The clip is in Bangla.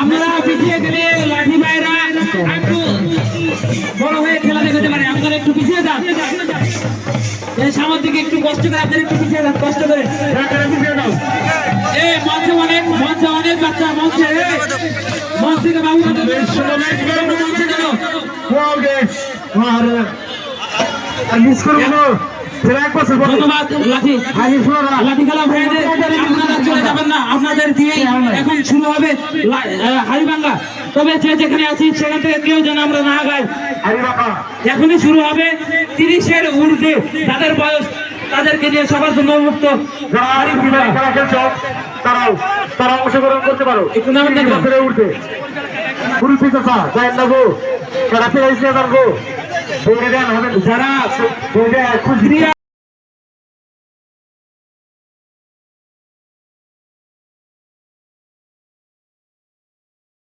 আপনারা পিছিয়ে গেলে লাঠি ভাইরা একটু বড় হয়ে খেলা দেখাতে পারে। আপনারা একটু পিছিয়ে যান, সামনের দিকে একটু কষ্ট করে আপনারা একটু পিছিয়ে যান, কষ্ট করে মঞ্চে অনেক বাচ্চা মঞ্চে মঞ্চ থেকে বাবু ধন্যবাদ। লাঠি খেলা ভাইদের আপনারা চলে যাবেন না, আপনাদের দিয়ে এখন শুরু হবে হাড়িভাঙ্গা। তবে যে যেখানে আছি সেখান থেকে কেউ যেন আমরা না গাই। এখনই শুরু হবে 30-এর ঊর্ধ্বে যাদের বয়স তাদেরকে নিয়ে সবার জন্য উন্মুক্ত। তারা অংশগ্রহণ করতে পারো একটু নাম উঠতে পুরুষি চাষা যায় না গো যারা যারা